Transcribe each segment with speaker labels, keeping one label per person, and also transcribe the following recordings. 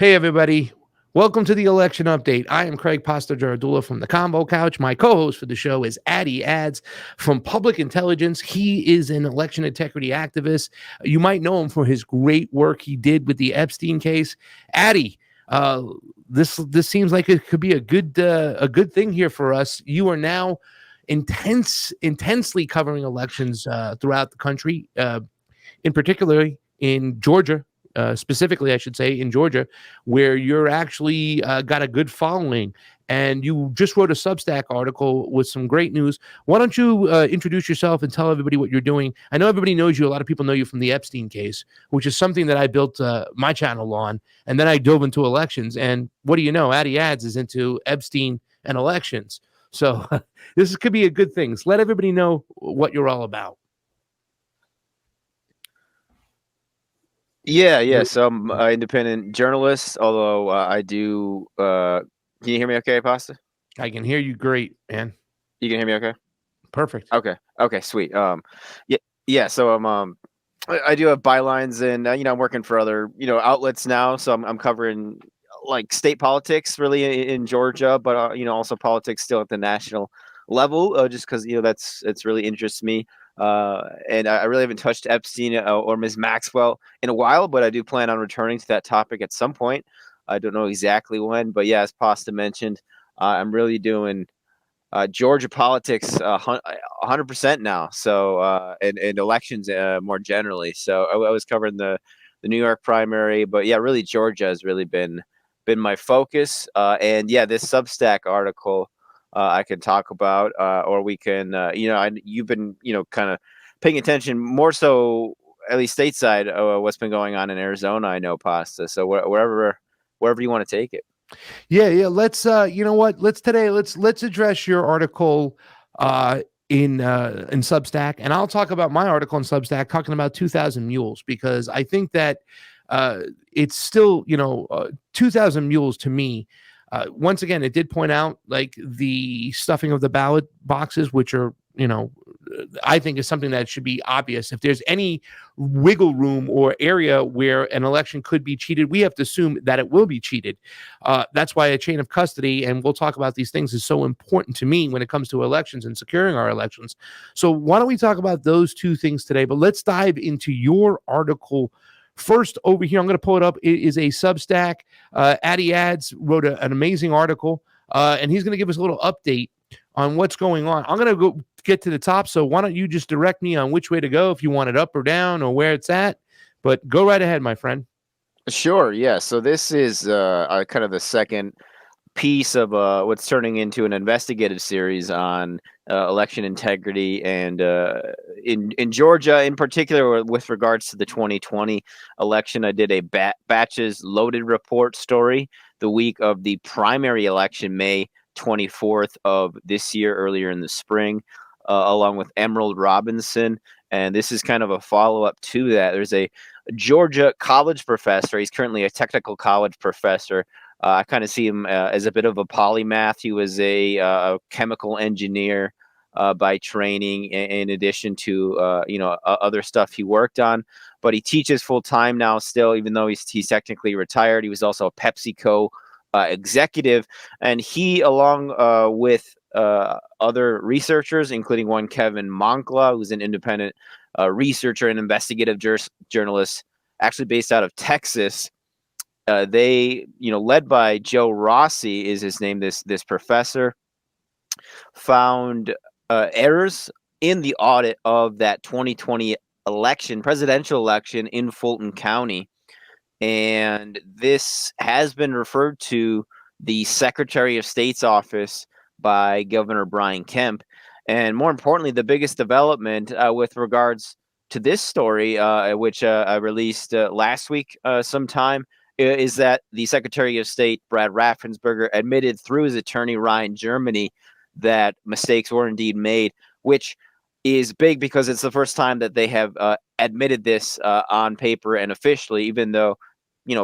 Speaker 1: Hey, everybody. Welcome to the election update. I am Craig Pasta Jardula from the Combo Couch. My co host for the show is Addy Ads from Public Intelligence. He is an election integrity activist. You might know him for his great work he did with the Epstein case. Addy, uh, this seems like it could be a good thing here for us. You are now intensely covering elections throughout the country, in particular in Georgia, specifically, I should say, in Georgia, where you're actually got a good following. And you just wrote a Substack article with some great news. Why don't you introduce yourself and tell everybody what you're doing? I know everybody knows you. A lot of people know you from the Epstein case, which is something that I built my channel on. And then I dove into elections. And what do you know? Addy Ads is into Epstein and elections. So this could be a good thing. So let everybody know what you're all about.
Speaker 2: Yeah. So I'm an independent journalist, although I do. Can you hear me okay, Pasta?
Speaker 1: I can hear you great, man.
Speaker 2: You can hear me okay?
Speaker 1: Perfect.
Speaker 2: Okay, sweet. Yeah. So I do have bylines, and I'm working for other outlets now. So I'm covering like state politics really in Georgia, but also politics still at the national level, just because it's really interests me. And I really haven't touched Epstein or Ms. Maxwell in a while, but I do plan on returning to that topic at some point. I don't know exactly when, but yeah, as Pasta mentioned, I'm really doing Georgia politics 100% now. So and elections more generally. So I was covering the New York primary, but yeah, really Georgia has really been my focus. And yeah, this Substack article I can talk about, or we can, you've been, kind of paying attention more so, at least stateside, what's been going on in Arizona. I know, Pasta. So wherever you want to take it.
Speaker 1: Yeah. Let's you know what? Let's address your article in Substack, and I'll talk about my article in Substack talking about 2000 Mules, because I think that it's still, 2000 Mules to me. Once again, it did point out like the stuffing of the ballot boxes, which are, I think is something that should be obvious. If there's any wiggle room or area where an election could be cheated, we have to assume that it will be cheated. That's why a chain of custody, and we'll talk about these things, is so important to me when it comes to elections and securing our elections. So why don't we talk about those two things today? But let's dive into your article first. Over here, I'm going to pull it up. It is a Substack. Addy Ads wrote an amazing article, and he's going to give us a little update on what's going on. I'm going to go get to the top. So why don't you just direct me on which way to go, if you want it up or down or where it's at? But go right ahead, my friend.
Speaker 2: Sure. Yeah. So this is kind of the second piece of what's turning into an investigative series on election integrity, and in Georgia in particular, with regards to the 2020 election. I did a batches loaded report story the week of the primary election, May 24th of this year, earlier in the spring, along with Emerald Robinson. And this is kind of a follow-up to that. There's a Georgia college professor. He's currently a technical college professor. I kind of see him as a bit of a polymath. He was a chemical engineer by training, in addition to other stuff he worked on. But he teaches full time now, still, even though he's technically retired. He was also a PepsiCo executive, and he, along with other researchers, including one Kevin Moncla, who's an independent researcher and investigative journalist, actually based out of Texas. They, led by Joe Rossi is his name. This professor found errors in the audit of that 2020 presidential election in Fulton County, and this has been referred to the Secretary of State's office by Governor Brian Kemp. And more importantly, the biggest development with regards to this story, which I released last week sometime, is that the Secretary of State, Brad Raffensperger, admitted through his attorney, Ryan Germany, that mistakes were indeed made, which is big because it's the first time that they have admitted this on paper and officially, even though,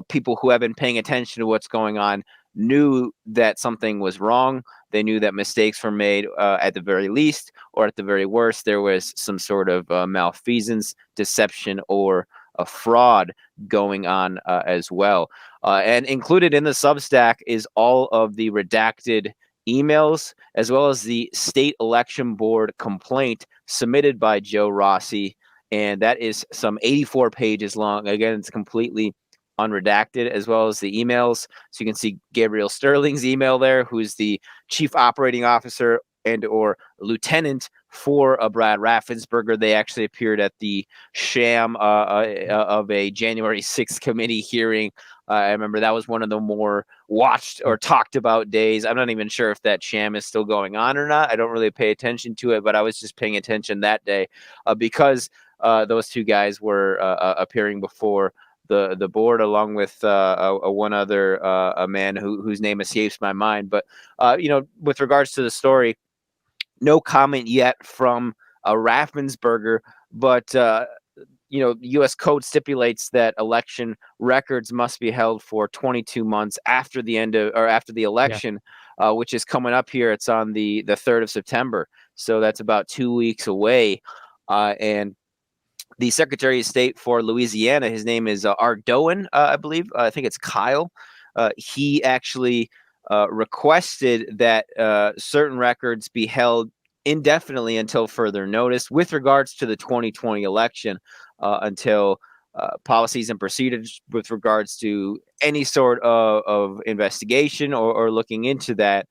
Speaker 2: people who have been paying attention to what's going on knew that something was wrong. They knew that mistakes were made at the very least, or at the very worst, there was some sort of malfeasance, deception, or a fraud going on as well. And included in the Substack is all of the redacted emails, as well as the state election board complaint submitted by Joe Rossi. And that is some 84 pages long. Again, it's completely unredacted, as well as the emails. So you can see Gabriel Sterling's email there, who's the chief operating officer and or lieutenant for Brad Raffensperger. They actually appeared at the sham of a January 6th committee hearing. I remember that was one of the more watched or talked about days. I'm not even sure if that sham is still going on or not. I don't really pay attention to it, but I was just paying attention that day because those two guys were appearing before the board, along with one other a man whose name escapes my mind. But with regards to the story, no comment yet from Raffensperger, but U.S. code stipulates that election records must be held for 22 months after the election, which is coming up here. It's on the 3rd of September, so that's about 2 weeks away, and the Secretary of State for Louisiana, his name is Ardoin, I believe. I think it's Kyle. He actually requested that certain records be held indefinitely until further notice with regards to the 2020 election, until policies and procedures with regards to any sort of investigation or looking into that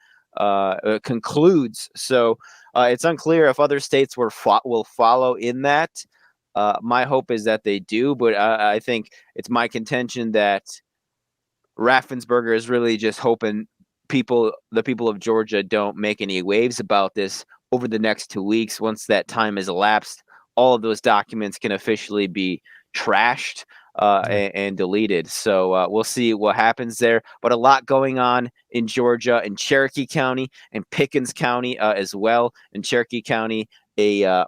Speaker 2: concludes. So it's unclear if other states will follow in that. My hope is that they do, but I think it's my contention that Raffensperger is really just hoping the people of Georgia don't make any waves about this over the next 2 weeks. Once that time has elapsed, all of those documents can officially be trashed and deleted. So we'll see what happens there. But a lot going on in Georgia, in Cherokee County, and Pickens County as well. In Cherokee County, an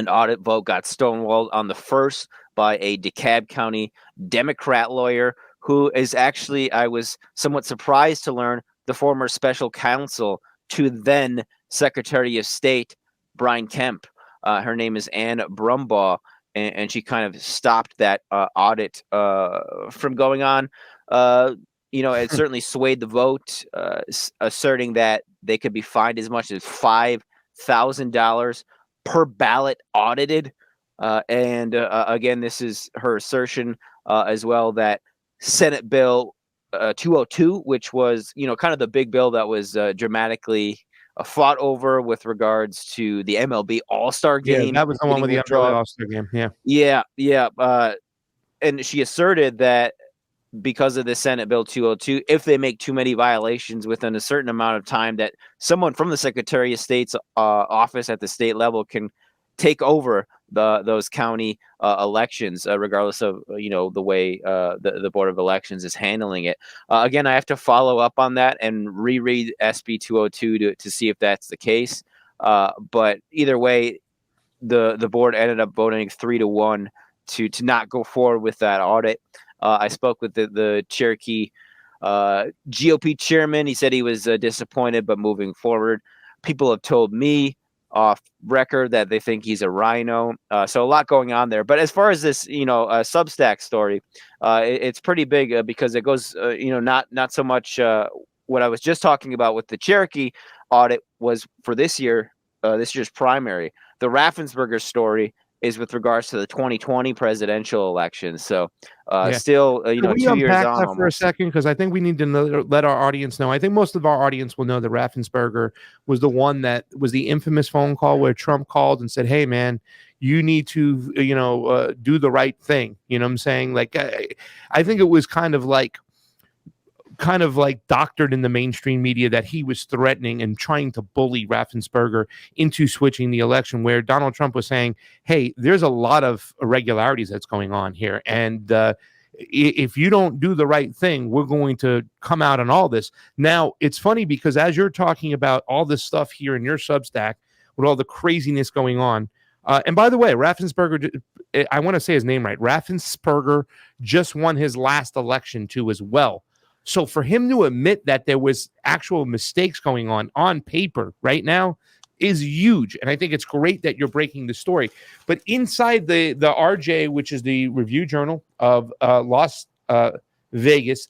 Speaker 2: audit vote got stonewalled on the 1st by a DeKalb County Democrat lawyer who is actually, I was somewhat surprised to learn, the former special counsel to then Secretary of State Brian Kemp. Her name is Ann Brumbaugh, and she kind of stopped that audit from going on. It certainly swayed the vote, asserting that they could be fined as much as $5,000 per ballot audited. Again, this is her assertion as well that Senate Bill 202, which was, kind of the big bill that was dramatically fought over with regards to the MLB All-Star Game.
Speaker 1: Yeah, that was the one with the MLB All-Star Game.
Speaker 2: Yeah. And she asserted that because of the Senate Bill 202, if they make too many violations within a certain amount of time, that someone from the Secretary of State's office at the state level can take over those county elections, regardless of the way the Board of Elections is handling it. Again, I have to follow up on that and reread SB 202 to see if that's the case. But either way, the board ended up voting 3-1 to not go forward with that audit. I spoke with the Cherokee GOP chairman. He said he was disappointed, but moving forward. People have told me off record that they think he's a rhino. So a lot going on there. But as far as this, Substack story, it's pretty big because it goes, not so much what I was just talking about with the Cherokee audit was for this year's primary. The Raffensperger story is with regards to the 2020 presidential election. So still,
Speaker 1: Can we
Speaker 2: 2 years
Speaker 1: unpack
Speaker 2: on
Speaker 1: that for a second? Because I think we need to let our audience know. I think most of our audience will know that Raffensperger was the one that was the infamous phone call where Trump called and said, "Hey, man, you need to, do the right thing." You know what I'm saying? Like, I think it was kind of like doctored in the mainstream media that he was threatening and trying to bully Raffensperger into switching the election, where Donald Trump was saying, "Hey, there's a lot of irregularities that's going on here. And if you don't do the right thing, we're going to come out on all this." Now, it's funny because as you're talking about all this stuff here in your Substack with all the craziness going on, and by the way, Raffensperger, I want to say his name right, Raffensperger just won his last election too as well. So for him to admit that there was actual mistakes going on paper right now, is huge. And I think it's great that you're breaking the story. But inside the RJ, which is the Review Journal of Las Vegas,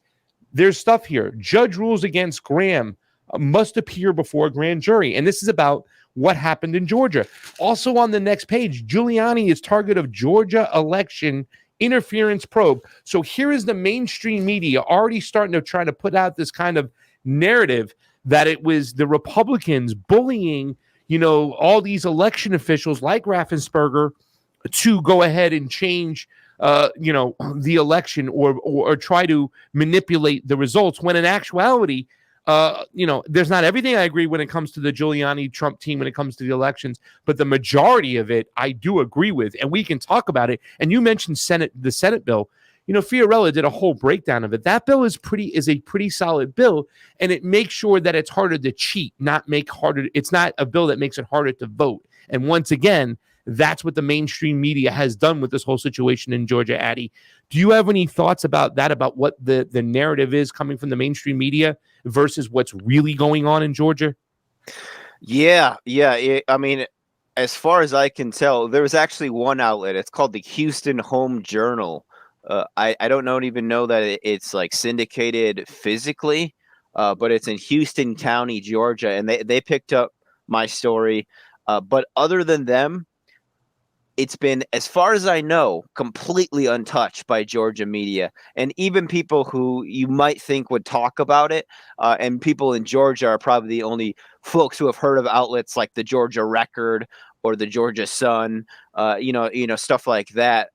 Speaker 1: there's stuff here. Judge rules against Graham must appear before grand jury. And this is about what happened in Georgia. Also on the next page, Giuliani is target of Georgia election interference probe. So here is the mainstream media already starting to try to put out this kind of narrative that it was the Republicans bullying, all these election officials like Raffensperger to go ahead and change the election or try to manipulate the results, when in actuality, there's not everything I agree when it comes to the Giuliani Trump team when it comes to the elections, but the majority of it I do agree with, and we can talk about it. And you mentioned the Senate bill. Fiorella did a whole breakdown of it. That bill is a pretty solid bill, and it makes sure that it's harder to cheat, it's not a bill that makes it harder to vote. And once again, that's what the mainstream media has done with this whole situation in Georgia, Addy. Do you have any thoughts about that, about what the narrative is coming from the mainstream media versus what's really going on in Georgia?
Speaker 2: Yeah. I mean, as far as I can tell, there was actually one outlet. It's called the Houston Home Journal. I don't even know that it's like syndicated physically, but it's in Houston County, Georgia, and they picked up my story. But other than them, it's been, as far as I know, completely untouched by Georgia media. And even people who you might think would talk about it, and people in Georgia are probably the only folks who have heard of outlets like the Georgia Record or the Georgia Sun, stuff like that.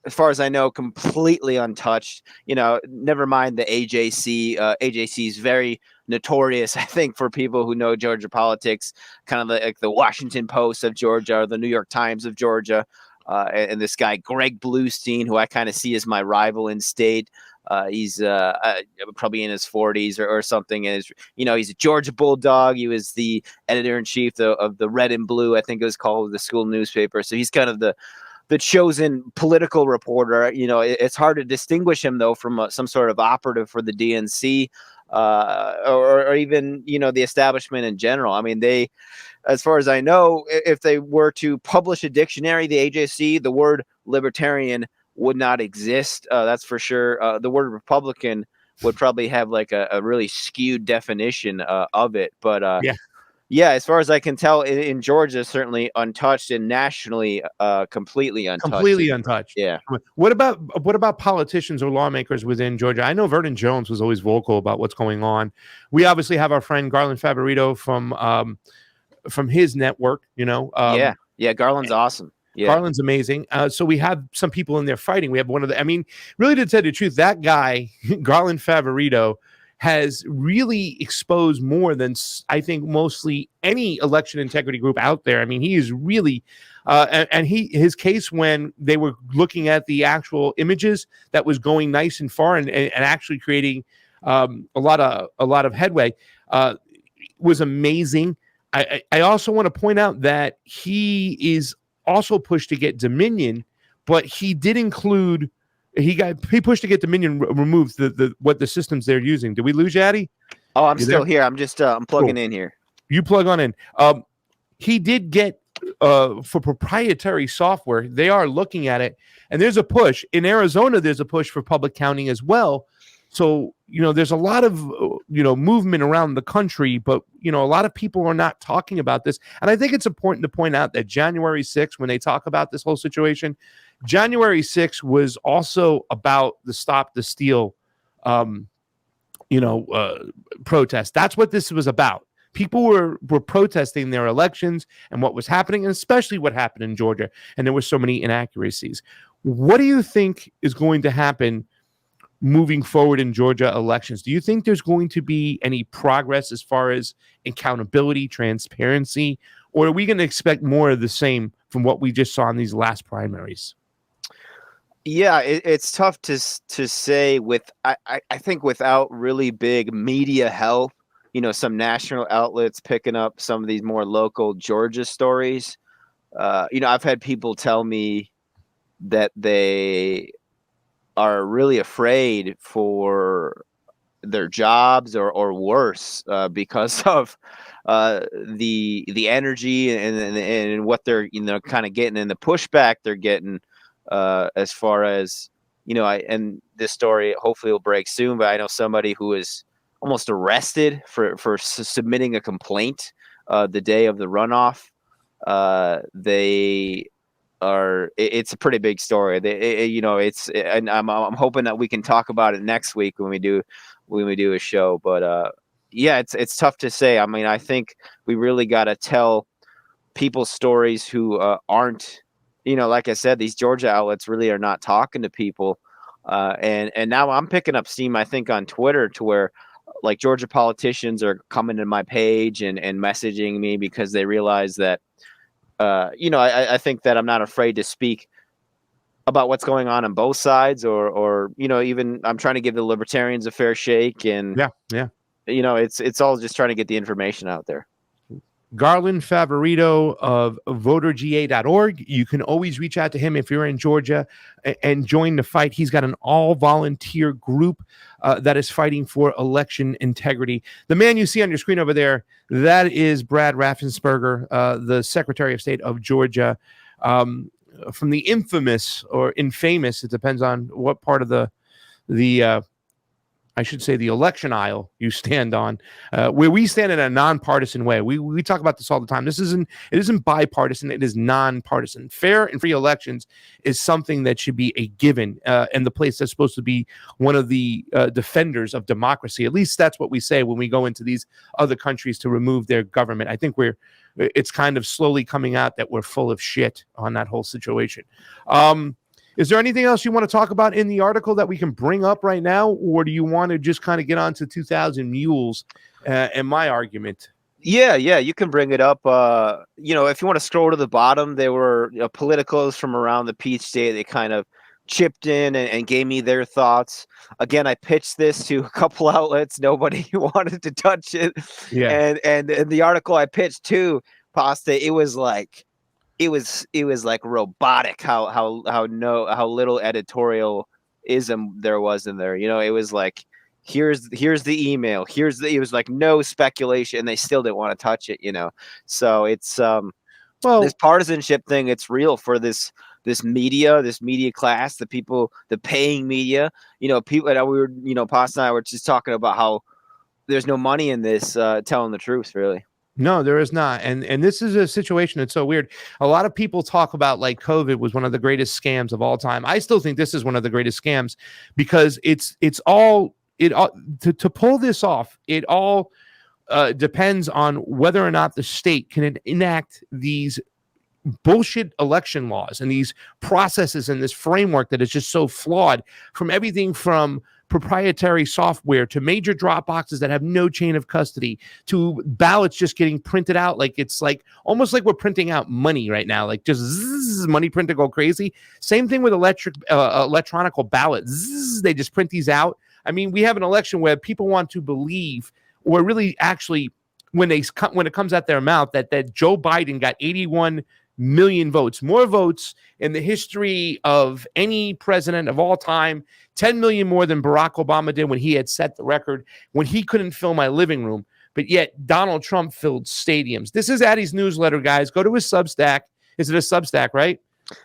Speaker 2: As far as I know, completely untouched. Never mind the AJC. AJC is very notorious, I think, for people who know Georgia politics, kind of like the Washington Post of Georgia or the New York Times of Georgia. And this guy, Greg Bluestein, who I kind of see as my rival in state. He's probably in his 40s or something. And he's a Georgia Bulldog. He was the editor-in-chief of the Red and Blue, I think it was called, the school newspaper. So he's kind of the chosen political reporter. It's hard to distinguish him, though, from some sort of operative for the DNC or even, the establishment in general. I mean, they, as far as I know, if they were to publish a dictionary, the AJC, the word libertarian would not exist. That's for sure. The word Republican would probably have like a really skewed definition of it. But yeah, as far as I can tell, in Georgia, certainly untouched, and nationally, completely untouched.
Speaker 1: Completely untouched.
Speaker 2: Yeah.
Speaker 1: What about politicians or lawmakers within Georgia? I know Vernon Jones was always vocal about what's going on. We obviously have our friend Garland Favorito from his network.
Speaker 2: Yeah, Garland's awesome. Yeah.
Speaker 1: Garland's amazing. So we have some people in there fighting. We have one of the. I mean, really, to tell the truth, that guy Garland Favorito has really exposed more than I think mostly any election integrity group out there. I mean, he is really, and his case when they were looking at the actual images that was going nice and far and actually creating a lot of headway was amazing. I also want to point out that he is also pushed to get Dominion, but he did include. He pushed to get Dominion removed what the systems they're using. Did we lose you, Addy?
Speaker 2: Oh, I'm still here. I'm just I'm plugging in here.
Speaker 1: You plug on in. He did get for proprietary software. They are looking at it, and there's a push in Arizona. There's a push for public counting as well. So there's a lot of movement around the country, but a lot of people are not talking about this. And I think it's important to point out that January 6th, when they talk about this whole situation, January 6th was also about the Stop the Steal, protest. That's what this was about. People were protesting their elections and what was happening, and especially what happened in Georgia. And there were so many inaccuracies. What do you think is going to happen moving forward in Georgia elections? Do you think there's going to be any progress as far as accountability, transparency, or are we going to expect more of the same from what we just saw in these last primaries?
Speaker 2: Yeah, it's tough to say I think without really big media help, some national outlets picking up some of these more local Georgia stories. I've had people tell me that they are really afraid for their jobs or worse because of the energy and what they're kind of getting and the pushback they're getting as far as and this story hopefully will break soon, but I know somebody who was almost arrested for submitting a complaint the day of the runoff. It's a pretty big story. And I'm hoping that we can talk about it next week when we do a show. But yeah, it's tough to say. I mean, I think we really got to tell people's stories who aren't, like I said, these Georgia outlets really are not talking to people. And now I'm picking up steam, I think, on Twitter to where like Georgia politicians are coming to my page and messaging me because they realize that, I think that I'm not afraid to speak about what's going on both sides or even I'm trying to give the libertarians a fair shake. And,
Speaker 1: Yeah.
Speaker 2: it's all just trying to get the information out there.
Speaker 1: Garland Favorito of voterga.org. You can always reach out to him if you're in Georgia and join the fight. He's got an all-volunteer group that is fighting for election integrity. The man you see on your screen over there, that is Brad Raffensperger, the Secretary of State of Georgia, from the infamous or infamous, it depends on what part of the I should say the election aisle you stand on, where we stand in a nonpartisan way. We talk about this all the time. It isn't bipartisan. It is nonpartisan. Fair and free elections is something that should be a given, and the place that's supposed to be one of the defenders of democracy. At least that's what we say when we go into these other countries to remove their government. I think it's kind of slowly coming out that we're full of shit on that whole situation. Is there anything else you want to talk about in the article that we can bring up right now, or do you want to just kind of get on to 2000 Mules and my argument?
Speaker 2: Yeah, you can bring it up. If you want to scroll to the bottom, there were politicos from around the Peach State. They kind of chipped in and gave me their thoughts. Again, I pitched this to a couple outlets. Nobody wanted to touch it.
Speaker 1: Yeah.
Speaker 2: And the article I pitched to Pasta, it was like robotic how little editorialism there was in there. It was like here's the email, it was like no speculation, and they still didn't want to touch it. So it's this partisanship thing, it's real for this media class, the people, the paying media, people. And we were, Pasta and I were just talking about how there's no money in this, telling the truth, really.
Speaker 1: No, there is not. And this is a situation that's so weird. A lot of people talk about like COVID was one of the greatest scams of all time. I still think this is one of the greatest scams because to pull this off, it all depends on whether or not the state can enact these bullshit election laws and these processes and this framework that is just so flawed, from everything from proprietary software to major drop boxes that have no chain of custody to ballots just getting printed out like it's like almost like we're printing out money right now, like just zzz, money printer go crazy. Same thing with electronical ballots. Zzz, they just print these out. I mean, we have an election where people want to believe, or really actually when it comes out their mouth, that Joe Biden got 81 million votes, more votes in the history of any president of all time, 10 million more than Barack Obama did when he had set the record, when he couldn't fill my living room. But yet Donald Trump filled stadiums. This is Addy's newsletter, guys. Go to his Substack. Is it a Substack, right?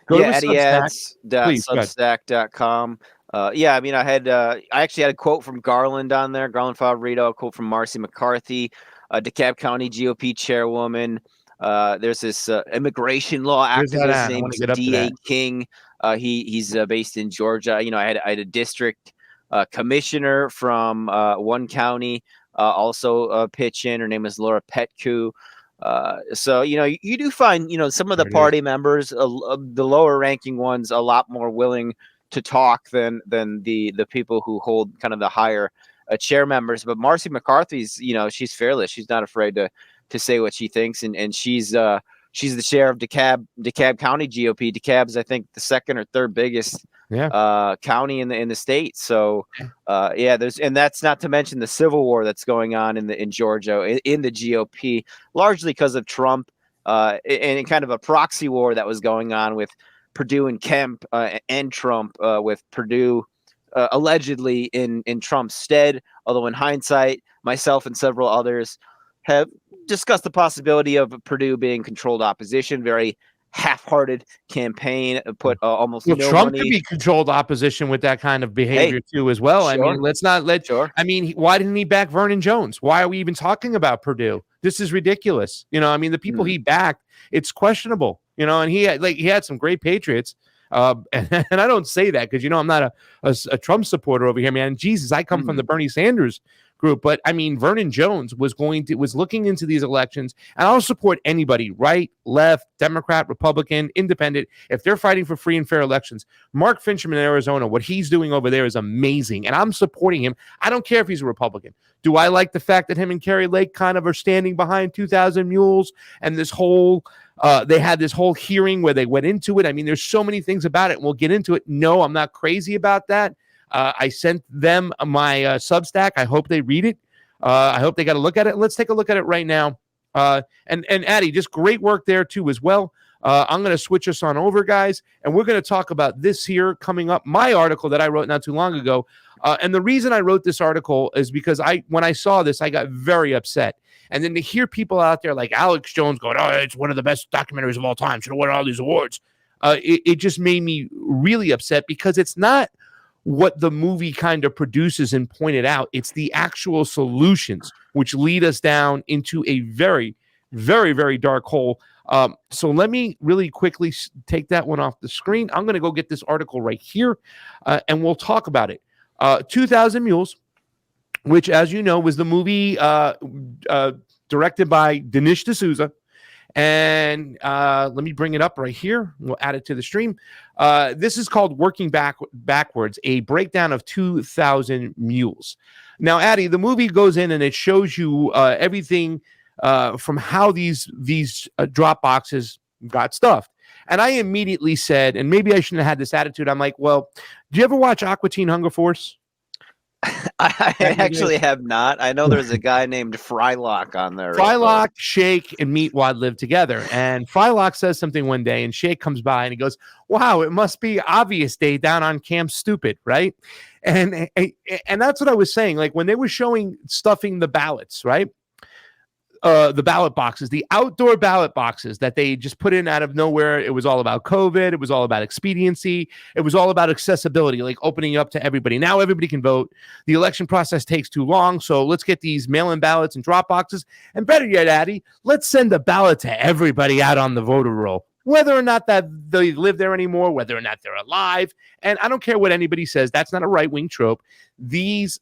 Speaker 1: Go to his
Speaker 2: addyads.substack.com. I mean, I actually had a quote from Garland on there, Garland Favorito, a quote from Marcy McCarthy, DeKalb County GOP chairwoman. There's this immigration law activist named D.A. King. He's based in Georgia. I had a district commissioner from one county also pitch in. Her name is Laura Petku. So you do find some of the party members, the lower ranking ones, a lot more willing to talk than the people who hold kind of the higher chair members. But Marcy McCarthy's, she's fearless. She's not afraid to say what she thinks, and she's the chair of DeKalb County GOP. DeKalb is, I think, the second or third biggest county in the state. So and that's not to mention the civil war that's going on in Georgia in the GOP, largely because of Trump, and kind of a proxy war that was going on with Purdue and Kemp, and Trump, with Purdue allegedly in Trump's stead. Although in hindsight, myself and several others have discussed the possibility of Purdue being controlled opposition, very half-hearted campaign, put almost
Speaker 1: Well,
Speaker 2: no
Speaker 1: Trump could
Speaker 2: money.
Speaker 1: be controlled opposition with that kind of behavior
Speaker 2: Hey,
Speaker 1: too, as well. I
Speaker 2: sure,
Speaker 1: mean, let's not let.
Speaker 2: sure.
Speaker 1: I mean, why didn't he back Vernon Jones? Why are we even talking about Purdue? This is ridiculous. You know, I mean, the people he backed, it's questionable. You know, and he had some great patriots. And I don't say that because, you know, I'm not a Trump supporter over here, man. Jesus, I come from the Bernie Sanders group. But I mean, Vernon Jones was looking into these elections, and I'll support anybody, right, left, Democrat, Republican, independent, if they're fighting for free and fair elections. Mark Finchem in Arizona, what he's doing over there is amazing, and I'm supporting him. I don't care if he's a Republican. Do I like the fact that him and Kerry Lake kind of are standing behind 2,000 Mules and this whole they had this whole hearing where they went into it? I mean, there's so many things about it, and we'll get into it. No, I'm not crazy about that. I sent them my Substack. I hope they read it. I hope they got to look at it. Let's take a look at it right now. And Addy, just great work there too as well. I'm going to switch us on over, guys, and we're going to talk about this here coming up. My article that I wrote not too long ago. And the reason I wrote this article is because when I saw this, I got very upset. And then to hear people out there like Alex Jones going, "Oh, it's one of the best documentaries of all time. Should have won all these awards." It just made me really upset because it's not what the movie kind of produces and pointed out. It's the actual solutions which lead us down into a very, very, very dark hole. So let me really quickly take that one off the screen. I'm going to go get this article right here, and we'll talk about it. 2,000 Mules, which, as you know, was the movie directed by Dinesh D'Souza. And let me bring it up right here. We'll add it to the stream. This is called Working Backwards, a breakdown of 2,000 Mules. Now, Addy, the movie goes in and it shows you everything from how these drop boxes got stuffed. And I immediately said, and maybe I shouldn't have had this attitude, I'm like, well, do you ever watch Aqua Teen Hunger Force?
Speaker 2: I actually have not. I know there's a guy named Frylock on there.
Speaker 1: Frylock, Shake, and Meatwad live together. And Frylock says something one day, and Shake comes by and he goes, "Wow, it must be obvious day down on Camp Stupid, right?" And that's what I was saying. Like when they were showing stuffing the ballots, right? The ballot boxes, the outdoor ballot boxes that they just put in out of nowhere. It was all about COVID. It was all about expediency. It was all about accessibility, like opening up to everybody. Now everybody can vote. The election process takes too long, so let's get these mail-in ballots and drop boxes. And better yet, Addy, let's send a ballot to everybody out on the voter roll, whether or not that they live there anymore, whether or not they're alive. And I don't care what anybody says. That's not a right-wing trope. These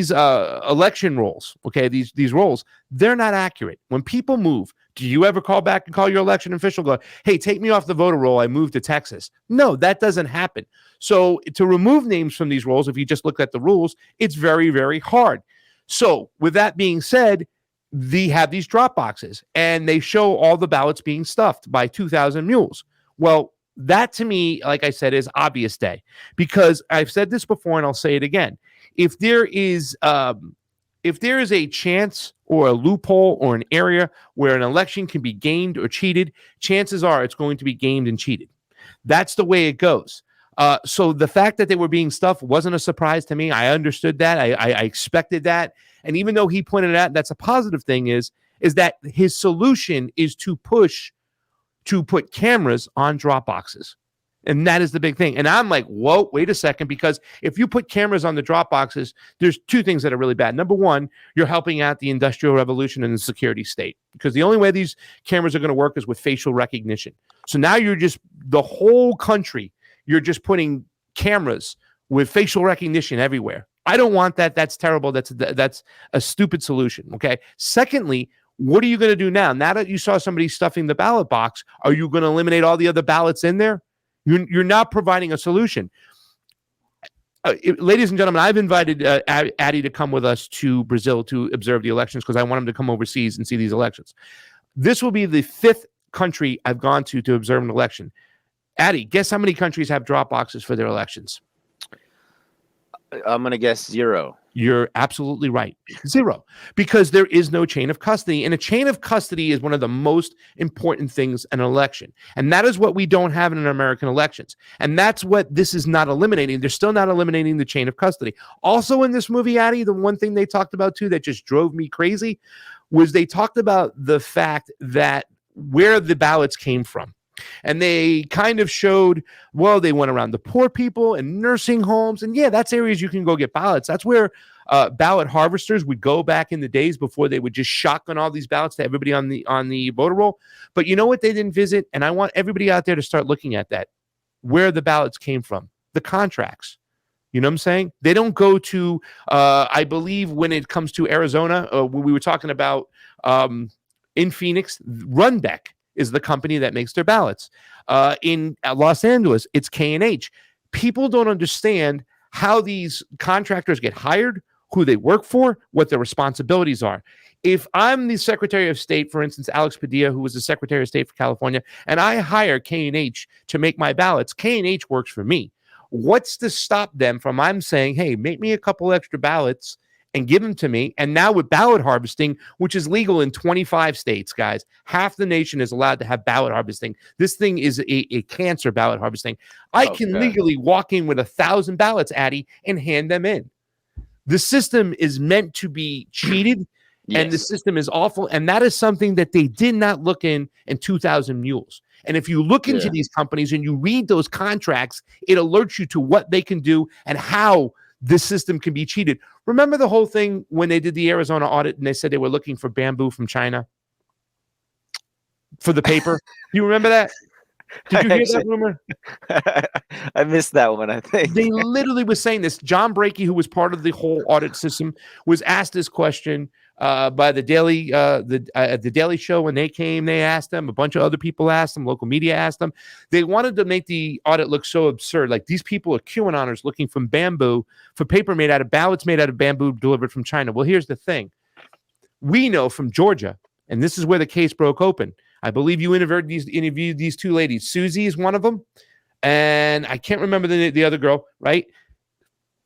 Speaker 1: election rolls, okay, these rolls, they're not accurate. When people move, do you ever call back and call your election official, go, "Hey, take me off the voter roll, I moved to Texas"? No, that doesn't happen. So to remove names from these rolls, if you just look at the rules, it's very, very hard. So with that being said, they have these drop boxes and they show all the ballots being stuffed by 2,000 Mules. Well, that to me, like I said, is obvious day, because I've said this before and I'll say it again. If there is a chance or a loophole or an area where an election can be gamed or cheated, chances are it's going to be gamed and cheated. That's the way it goes. So the fact that they were being stuffed wasn't a surprise to me. I understood that. I expected that. And even though he pointed out that's a positive thing is that his solution is to put cameras on drop boxes. And that is the big thing. And I'm like, whoa, wait a second, because if you put cameras on the drop boxes, there's two things that are really bad. Number one, you're helping out the Industrial Revolution and the security state, because the only way these cameras are going to work is with facial recognition. So now the whole country, you're just putting cameras with facial recognition everywhere. I don't want that. That's terrible. That's a stupid solution. Okay. Secondly, what are you going to do now? Now that you saw somebody stuffing the ballot box, are you going to eliminate all the other ballots in there? You're not providing a solution. Ladies and gentlemen, I've invited Addy to come with us to Brazil to observe the elections because I want him to come overseas and see these elections. This will be the 5th country I've gone to observe an election. Addy, guess how many countries have drop boxes for their elections?
Speaker 2: I'm gonna guess 0.
Speaker 1: You're absolutely right. 0, because there is no chain of custody. And a chain of custody is one of the most important things in an election. And that is what we don't have in American elections. And that's what this is not eliminating. They're still not eliminating the chain of custody. Also in this movie, Addy, the one thing they talked about too that just drove me crazy was they talked about the fact that where the ballots came from. And they kind of showed, well, they went around the poor people and nursing homes. And yeah, that's areas you can go get ballots. That's where ballot harvesters would go back in the days before they would just shotgun all these ballots to everybody on the voter roll. But you know what they didn't visit? And I want everybody out there to start looking at that, where the ballots came from, the contracts. You know what I'm saying? They don't go to, I believe when it comes to Arizona, when we were talking about in Phoenix, Rundeck is the company that makes their ballots. In Los Angeles, it's K&H. People don't understand how these contractors get hired, who they work for, what their responsibilities are. If I'm the Secretary of State, for instance, Alex Padilla, who was the Secretary of State for California, and I hire K&H to make my ballots, K&H works for me. What's to stop them from I'm saying, hey, make me a couple extra ballots and give them to me? And now with ballot harvesting, which is legal in 25 states, guys, half the nation is allowed to have ballot harvesting. This thing is a cancer, ballot harvesting. I can legally walk in with 1,000 ballots, Addy, and hand them in. The system is meant to be cheated, and the system is awful. And that is something that they did not look in 2,000 Mules. And if you look into these companies and you read those contracts, it alerts you to what they can do and how this system can be cheated. Remember the whole thing when they did the Arizona audit and they said they were looking for bamboo from China for the paper? You remember that? Did you hear that rumor?
Speaker 2: I missed that one, I think.
Speaker 1: They literally were saying this. John Brakey, who was part of the whole audit system, was asked this question by the Daily Show when they came. They asked them. A bunch of other people asked them. Local media asked them. They wanted to make the audit look so absurd. Like, these people are QAnoners looking for bamboo, for paper made out of ballots made out of bamboo delivered from China. Well, here's the thing. We know from Georgia, and this is where the case broke open. I believe you interviewed these two ladies. Susie is one of them, and I can't remember the other girl, right?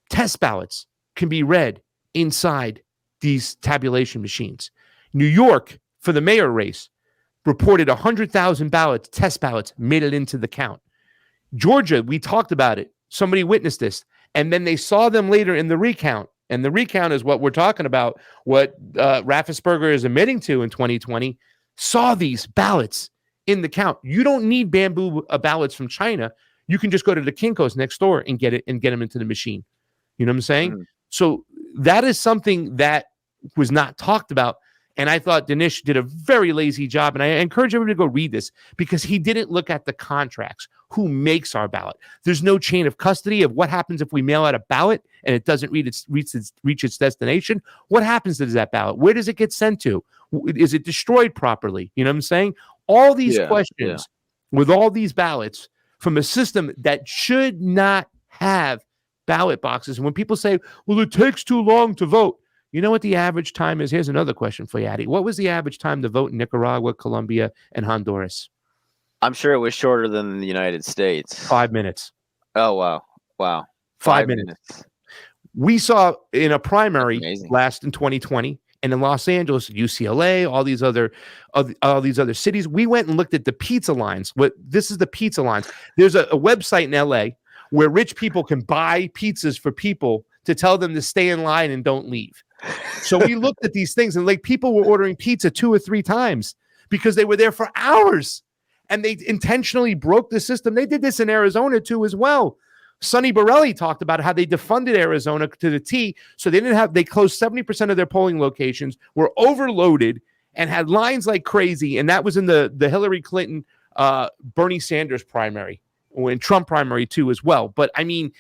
Speaker 1: Test ballots can be read inside these tabulation machines. New York, for the mayor race, reported 100,000 ballots, test ballots, made it into the count. Georgia, we talked about it. Somebody witnessed this, and then they saw them later in the recount. And the recount is what we're talking about, what Raffensperger is admitting to in 2020. Saw these ballots in the count. You don't need bamboo ballots from China. You can just go to the Kinko's next door and get them into the machine. You know what I'm saying? Mm. So that is something that was not talked about. And I thought Dinesh did a very lazy job. And I encourage everybody to go read this because he didn't look at the contracts. Who makes our ballot? There's no chain of custody of what happens if we mail out a ballot and it doesn't reach its destination. What happens to that ballot? Where does it get sent to? Is it destroyed properly? You know what I'm saying? All these questions with all these ballots from a system that should not have ballot boxes. And when people say, well, it takes too long to vote. You know what the average time is? Here's another question for you, Addy. What was the average time to vote in Nicaragua, Colombia, and Honduras?
Speaker 2: I'm sure it was shorter than the United States.
Speaker 1: 5 minutes.
Speaker 2: Oh, wow. Wow.
Speaker 1: 5 minutes. We saw in a primary last in 2020, and in Los Angeles, UCLA, all these other cities, we went and looked at the pizza lines. This is the pizza lines. There's a website in LA where rich people can buy pizzas for people to tell them to stay in line and don't leave. So we looked at these things, and like people were ordering pizza 2 or 3 times because they were there for hours, and they intentionally broke the system. They did this in Arizona too as well. Sonny Borelli talked about how they defunded Arizona to the T, so they closed 70% of their polling locations, were overloaded, and had lines like crazy. And that was in the Hillary Clinton, Bernie Sanders primary, and Trump primary too as well. But I mean,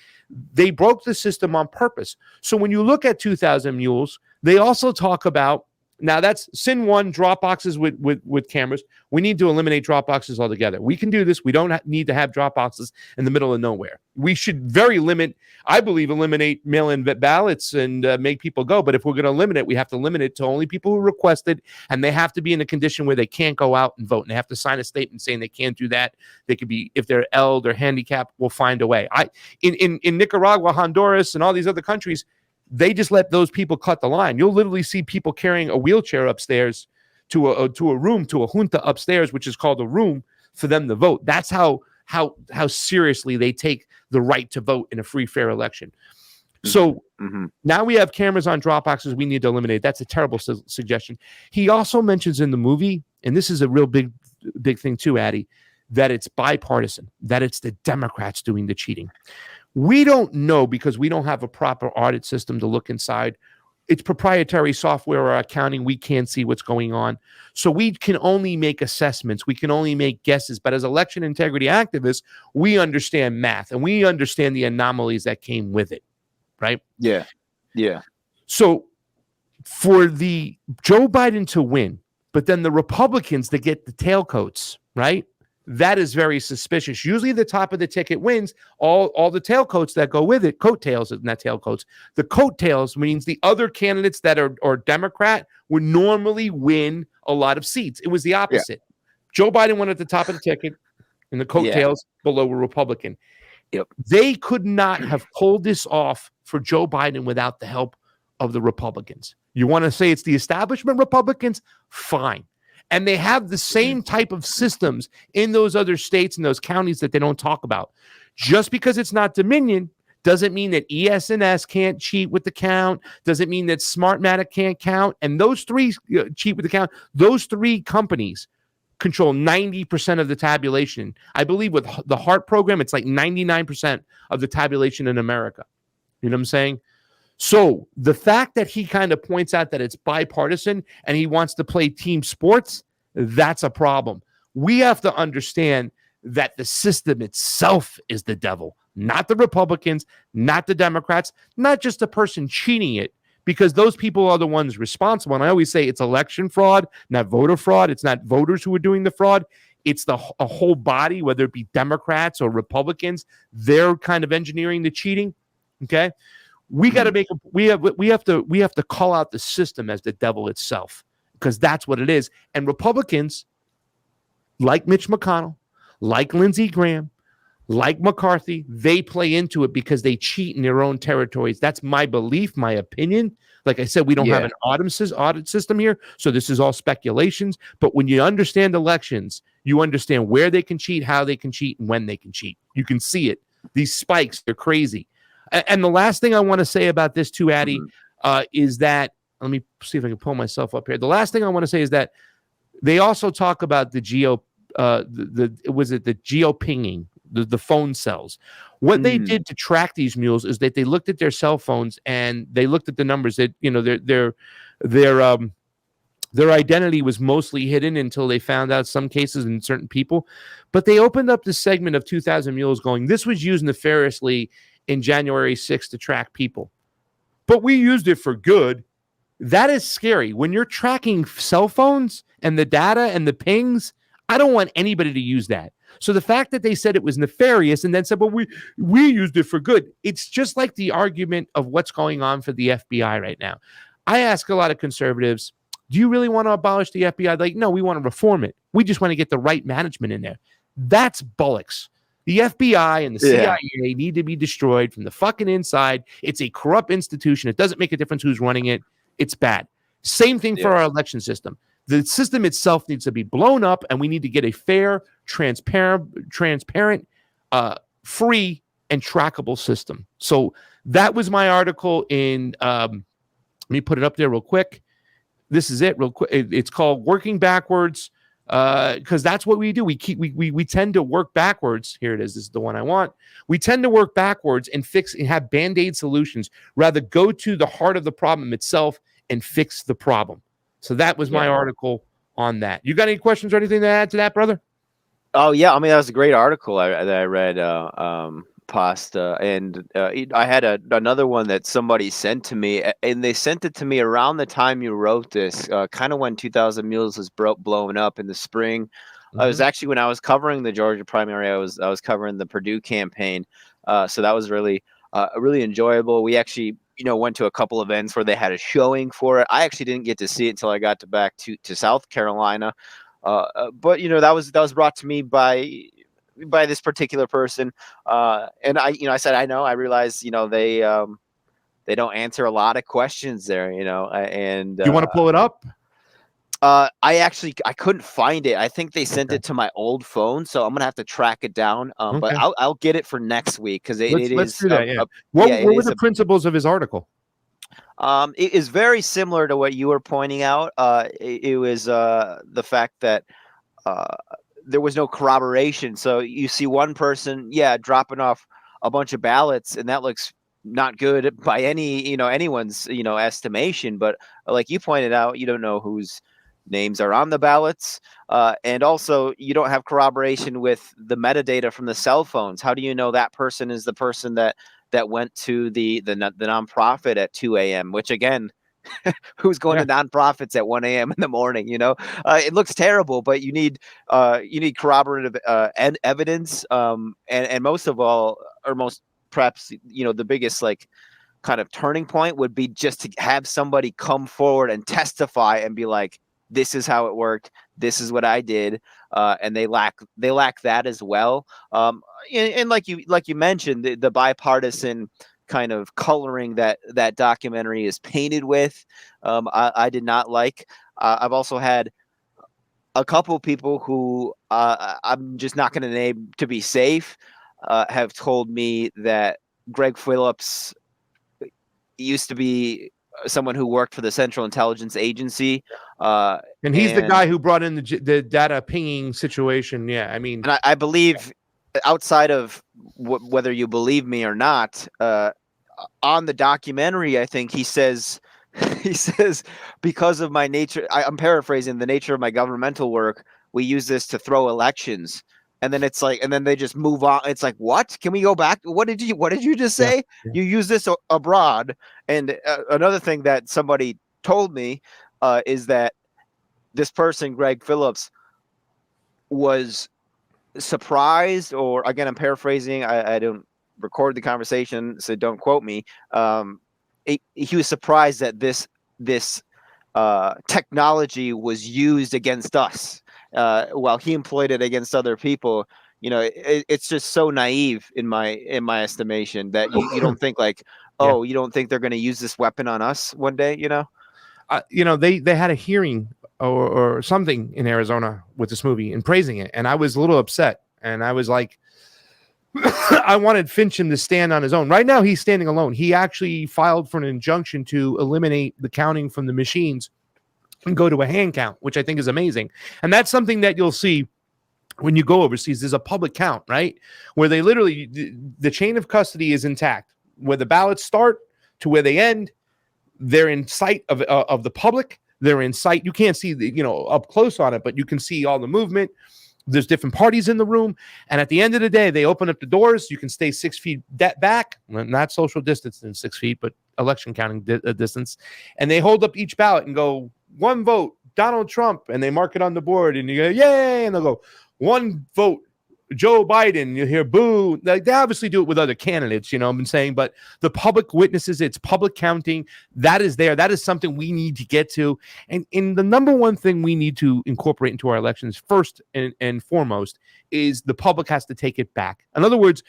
Speaker 1: they broke the system on purpose. So when you look at 2,000 Mules, they also talk about Now that's sin one, drop boxes with cameras. We need to eliminate drop boxes altogether. We can do this. We don't need to have drop boxes in the middle of nowhere. We should eliminate mail-in ballots and make people go. But if we're going to limit it, we have to limit it to only people who requested, and they have to be in a condition where they can't go out and vote. And they have to sign a statement saying they can't do that. They could be, if they're ill or handicapped, we'll find a way. In Nicaragua, Honduras, and all these other countries, they just let those people cut the line. You'll literally see people carrying a wheelchair upstairs to a room, to a junta upstairs, which is called a room, for them to vote. That's how seriously they take the right to vote in a free, fair election. So now we have cameras on drop boxes we need to eliminate. That's a terrible suggestion. He also mentions in the movie, and this is a real big thing too, Addy, that it's bipartisan, that it's the Democrats doing the cheating. We don't know because we don't have a proper audit system to look inside. It's proprietary software or accounting. We can't see what's going on. So we can only make assessments. We can only make guesses. But as election integrity activists, we understand math and we understand the anomalies that came with it, right?
Speaker 2: Yeah.
Speaker 1: So for the Joe Biden to win, but then the Republicans to get the tailcoats, right? That is very suspicious. Usually the top of the ticket wins. All the tailcoats that go with it, coattails, not tailcoats. The coattails means the other candidates that are Democrat would normally win a lot of seats. It was the opposite. Yeah. Joe Biden went at the top of the ticket and the coattails below were Republican.
Speaker 2: Yep.
Speaker 1: They could not have pulled this off for Joe Biden without the help of the Republicans. You want to say it's the establishment Republicans? Fine. And they have the same type of systems in those other states and those counties that they don't talk about. Just because it's not Dominion doesn't mean that ES&S can't cheat with the count. Doesn't mean that Smartmatic can't count. And those three cheat with the count. Those three companies control 90% of the tabulation. I believe with the HART program, it's like 99% of the tabulation in America. You know what I'm saying? So the fact that he kind of points out that it's bipartisan and he wants to play team sports, that's a problem. We have to understand that the system itself is the devil, not the Republicans, not the Democrats, not just the person cheating it, because those people are the ones responsible. And I always say it's election fraud, not voter fraud. It's not voters who are doing the fraud. It's a whole body, whether it be Democrats or Republicans. They're kind of engineering the cheating. Okay. We got to we have to call out the system as the devil itself, because that's what it is. And Republicans like Mitch McConnell, like Lindsey Graham, like McCarthy, they play into it because they cheat in their own territories. That's my belief, my opinion. Like I said, we don't have an audit system here, so this is all speculations. But when you understand elections, you understand where they can cheat, how they can cheat, and when they can cheat. You can see it. These spikes, they're crazy. And the last thing I want to say about this too, Addy, is that, let me see if I can pull myself up here. The last thing I want to say is that they also talk about the geopinging, the phone cells. What they did to track these mules is that they looked at their cell phones and they looked at the numbers that, you know, their identity was mostly hidden until they found out some cases in certain people. But they opened up the segment of 2,000 mules going, this was used nefariously in January 6th to track people. But we used it for good. That is scary. When you're tracking cell phones and the data and the pings, I don't want anybody to use that. So the fact that they said it was nefarious and then said, well, we used it for good. It's just like the argument of what's going on for the FBI right now. I ask a lot of conservatives, do you really want to abolish the FBI? Like, no, we want to reform it. We just want to get the right management in there. That's bollocks. The FBI and the CIA need to be destroyed from the fucking inside. It's a corrupt institution. It doesn't make a difference who's running it. It's bad. Same thing for our election system. The system itself needs to be blown up, and we need to get a fair, transparent, free, and trackable system. So that was my article in, let me put it up there real quick. This is it real quick. It's called Working Backwards. Because that's what we do. We tend to work backwards. Here it is. This is the one I want. We tend to work backwards and fix and have band-aid solutions, rather go to the heart of the problem itself and fix the problem. So that was my article on that. You got any questions or anything to add to that, brother?
Speaker 2: Oh yeah, I mean that was a great article that I read. pasta, and I had another one that somebody sent to me, and they sent it to me around the time you wrote this, kind of when 2000 Mules was blowing up in the spring. It was
Speaker 1: Mhm.
Speaker 2: actually when I was covering the Georgia primary. I was covering the Purdue campaign, so that was really enjoyable. We actually went to a couple events where they had a showing for it. I actually didn't get to see it until I got back to South Carolina, but that was brought to me by this particular person, and I said I realized they don't answer a lot of questions there, and
Speaker 1: You want to pull it up?
Speaker 2: I couldn't find it. I think they sent
Speaker 1: Okay.
Speaker 2: it to my old phone, so I'm gonna have to track it down. But
Speaker 1: Okay.
Speaker 2: I'll get it for next week because it
Speaker 1: Let's
Speaker 2: is
Speaker 1: do that. Yeah.
Speaker 2: yeah, it
Speaker 1: What were
Speaker 2: is
Speaker 1: the principles of his article?
Speaker 2: it is very similar to what you were pointing out. It was the fact that uh, there was no corroboration. So you see one person, yeah, dropping off a bunch of ballots, and that looks not good by anyone's estimation. But like you pointed out, you don't know whose names are on the ballots, and also you don't have corroboration with the metadata from the cell phones. How do you know that person is the person that went to the nonprofit at 2 a.m., which again, who's going
Speaker 1: Yeah.
Speaker 2: to nonprofits at 1 a.m. in the morning? It looks terrible, but you need corroborative evidence, and most of all, or most perhaps the biggest like kind of turning point would be just to have somebody come forward and testify and be like, this is how it worked, this is what I did, and they lack that as well. And like you mentioned, the bipartisan kind of coloring that documentary is painted with, I did not like. I've also had a couple people who I'm just not going to name to be safe, have told me that Greg Phillips used to be someone who worked for the Central Intelligence Agency,
Speaker 1: And he's the
Speaker 2: and
Speaker 1: guy who brought in the data pinging situation. Yeah. I mean,
Speaker 2: I believe, outside of whether you believe me or not, on the documentary, I think he says he says, because of my nature, I'm paraphrasing, the nature of my governmental work, we use this to throw elections. And then it's like, and then they just move on. It's like, what? Can we go back? What did you just
Speaker 1: yeah.
Speaker 2: say?
Speaker 1: Yeah.
Speaker 2: You use this abroad. And another thing that somebody told me is that this person, Greg Phillips, was surprised, or again, I'm paraphrasing. I don't record the conversation, so don't quote me. He was surprised that this technology was used against us, while he employed it against other people. It's just so naive in my estimation that you don't think like,
Speaker 1: Yeah.
Speaker 2: oh, you don't think they're going to use this weapon on us one day,
Speaker 1: They had a hearing or something in Arizona with this movie and praising it, and I was a little upset, and I was like, I wanted Fincham to stand on his own. Right now, he's standing alone. He actually filed for an injunction to eliminate the counting from the machines and go to a hand count, which I think is amazing. And that's something that you'll see when you go overseas. There's a public count, right? Where they literally, the chain of custody is intact. Where the ballots start to where they end, they're in sight of the public. They're in sight. You can't see up close on it, but you can see all the movement. There's different parties in the room, and at the end of the day, they open up the doors. You can stay 6 feet back, not social distance in 6 feet, but election counting distance. And they hold up each ballot and go, one vote, Donald Trump, and they mark it on the board, and you go, yay, and they'll go, one vote, Joe Biden. You hear boo. Like, they obviously do it with other candidates, I've been saying, but the public witnesses, it's public counting. That is there. That is something we need to get to. And the number one thing we need to incorporate into our elections, first and foremost, is the public has to take it back. In other words,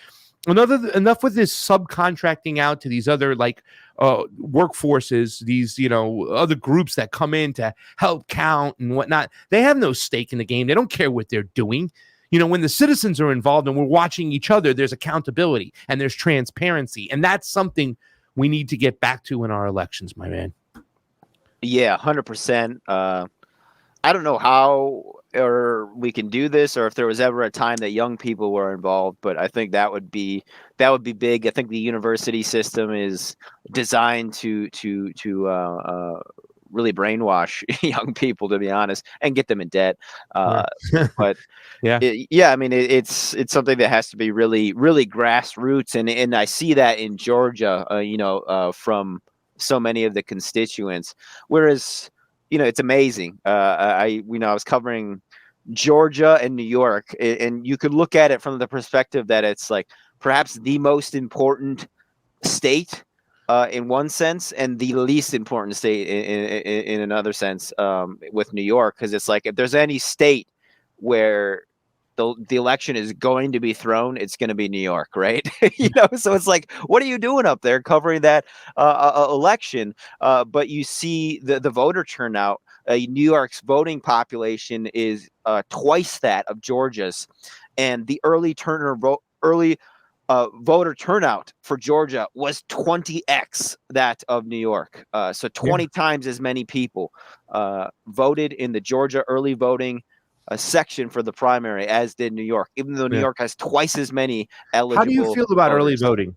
Speaker 1: enough with this subcontracting out to these other workforces, these other groups that come in to help count and whatnot. They have no stake in the game. They don't care what they're doing. When the citizens are involved and we're watching each other, there's accountability and there's transparency. And that's something we need to get back to in our elections, my man.
Speaker 2: Yeah, 100%. I don't know how or we can do this, or if there was ever a time that young people were involved, but I think that would be big. I think the university system is designed to really brainwash young people, to be honest, and get them in debt. But
Speaker 1: Yeah.
Speaker 2: yeah, I mean, it's something that has to be really, really grassroots, and I see that in Georgia, from so many of the constituents. Whereas, it's amazing. I was covering Georgia and New York, and you could look at it from the perspective that it's like perhaps the most important state in one sense, and the least important state in another sense, with New York, because it's like if there's any state where the election is going to be thrown, it's going to be New York, right? So it's like, what are you doing up there covering that election? But you see the voter turnout. New York's voting population is twice that of Georgia's, and the early voter turnout for Georgia was 20x that of New York. So 20 times as many people voted in the Georgia early voting section for the primary as did New York, even though New York has twice as many eligible.
Speaker 1: How do you feel about
Speaker 2: voters.
Speaker 1: early voting?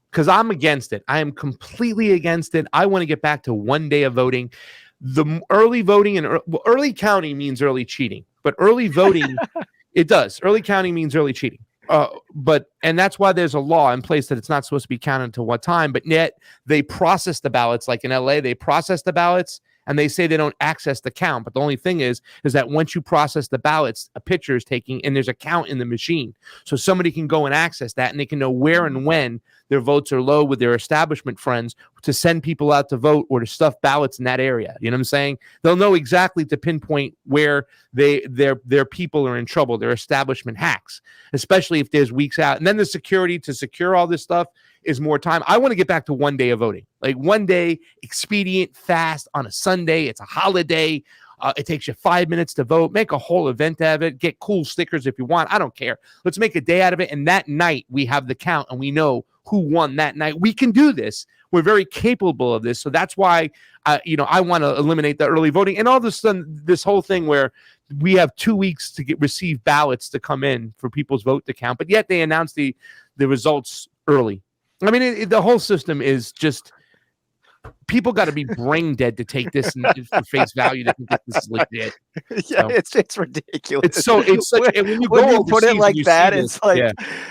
Speaker 1: Because I'm against it. I am completely against it. I want to get back to 1 day of voting. The early voting and early counting means early cheating, but early voting, it does. Early counting means early cheating. And that's why there's a law in place that it's not supposed to be counted until what time, but yet they process the ballots. Like in LA, they process the ballots and they say they don't access the count. But the only thing is that once you process the ballots, a picture is taking and there's a count in the machine. So somebody can go and access that and they can know where and when their votes are low with their establishment friends to send people out to vote or to stuff ballots in that area. You know what I'm saying? They'll know exactly to pinpoint where their people are in trouble, their establishment hacks, especially if there's weeks out. And then the security to secure all this stuff is more time. I want to get back to 1 day of voting, like 1 day, expedient, fast on a Sunday. It's a holiday. It takes you 5 minutes to vote. Make a whole event out of it. Get cool stickers if you want. I don't care. Let's make a day out of it. And that night we have the count and we know who won that night. We can do this. We're very capable of this. So that's why, I want to eliminate the early voting and all of a sudden this whole thing where we have 2 weeks to receive ballots to come in for people's vote to count, but yet they announce the results early. I mean, the whole system is just people got to be brain dead to take this for face value to think that this is legit.
Speaker 2: Yeah, so, it's ridiculous.
Speaker 1: It's such, and
Speaker 2: when you put it like that, it's like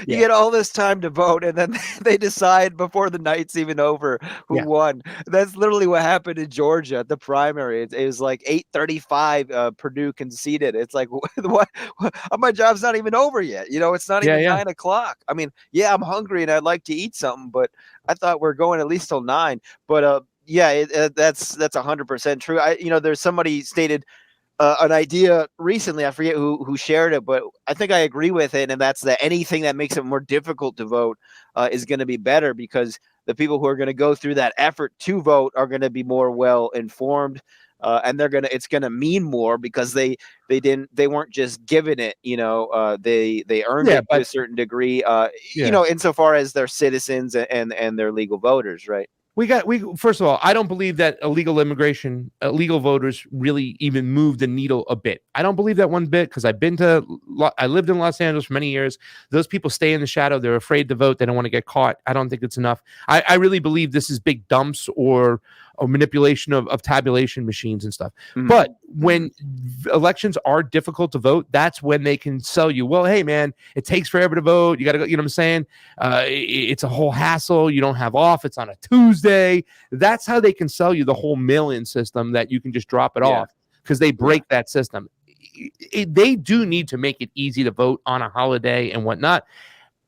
Speaker 2: you get all this time to vote, and then they decide before the night's even over who won. That's literally what happened in Georgia at the primary. It was like 8:35. Purdue conceded. It's like what? My job's not even over yet. It's not even 9 o'clock. I mean, I'm hungry and I'd like to eat something, but I thought we're going at least till 9. But that's 100% true. There's somebody stated an idea recently. I forget who shared it, but I think I agree with it. And that's that anything that makes it more difficult to vote is going to be better, because the people who are going to go through that effort to vote are going to be more well informed. And it's going to mean more because they weren't just given it, they earned it to a certain degree, insofar as they're citizens and they're legal voters, right?
Speaker 1: First of all, I don't believe that illegal voters really even move the needle a bit. I don't believe that one bit, because I lived in Los Angeles for many years. Those people stay in the shadow. They're afraid to vote. They don't want to get caught. I don't think it's enough. I really believe this is big dumps or manipulation of tabulation machines and stuff. Mm-hmm. But when elections are difficult to vote, that's when they can sell you, well, hey man, it takes forever to vote. You got to go, you know what I'm saying? It's a whole hassle. You don't have off. It's on a Tuesday. That's how they can sell you the whole mail-in system, that you can just drop it off, because they break that system. They do need to make it easy to vote on a holiday and whatnot.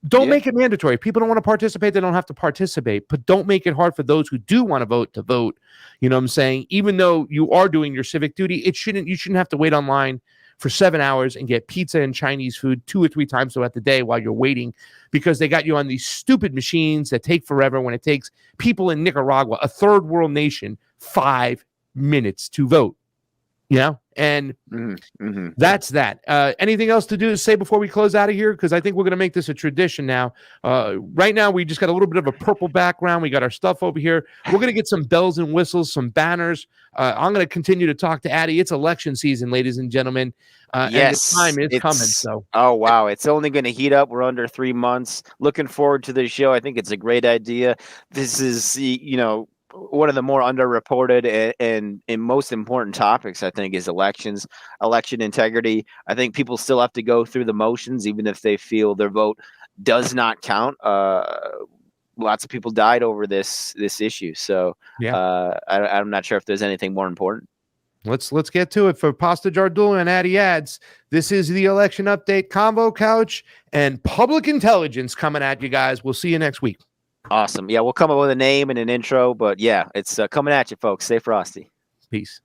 Speaker 1: Don't make it mandatory. If people don't want to participate, they don't have to participate. But don't make it hard for those who do want to vote. You know what I'm saying? Even though you are doing your civic duty, you shouldn't have to wait online for 7 hours and get pizza and Chinese food 2 or 3 times throughout the day while you're waiting, because they got you on these stupid machines that take forever, when it takes people in Nicaragua, a third world nation, 5 minutes to vote. And that's that. Anything else to say before we close out of here? Because I think we're going to make this a tradition now. Right now, we just got a little bit of a purple background. We got our stuff over here. We're going to get some bells and whistles, some banners. I'm going to continue to talk to Addy. It's election season, ladies and gentlemen.
Speaker 2: Yes,
Speaker 1: and the time is coming. So,
Speaker 2: oh wow, it's only going to heat up. We're under 3 months. Looking forward to this show. I think it's a great idea. This is, one of the more underreported and most important topics, I think, is elections, election integrity. I think people still have to go through the motions, even if they feel their vote does not count. Lots of people died over this issue, so I'm not sure if there's anything more important.
Speaker 1: Let's get to it. For Pasta Jardula and Addy Ads, this is the election update convo couch and public intelligence coming at you guys. We'll see you next week.
Speaker 2: Awesome. Yeah, we'll come up with a name and an intro, but yeah, it's coming at you, folks. Stay frosty.
Speaker 1: Peace.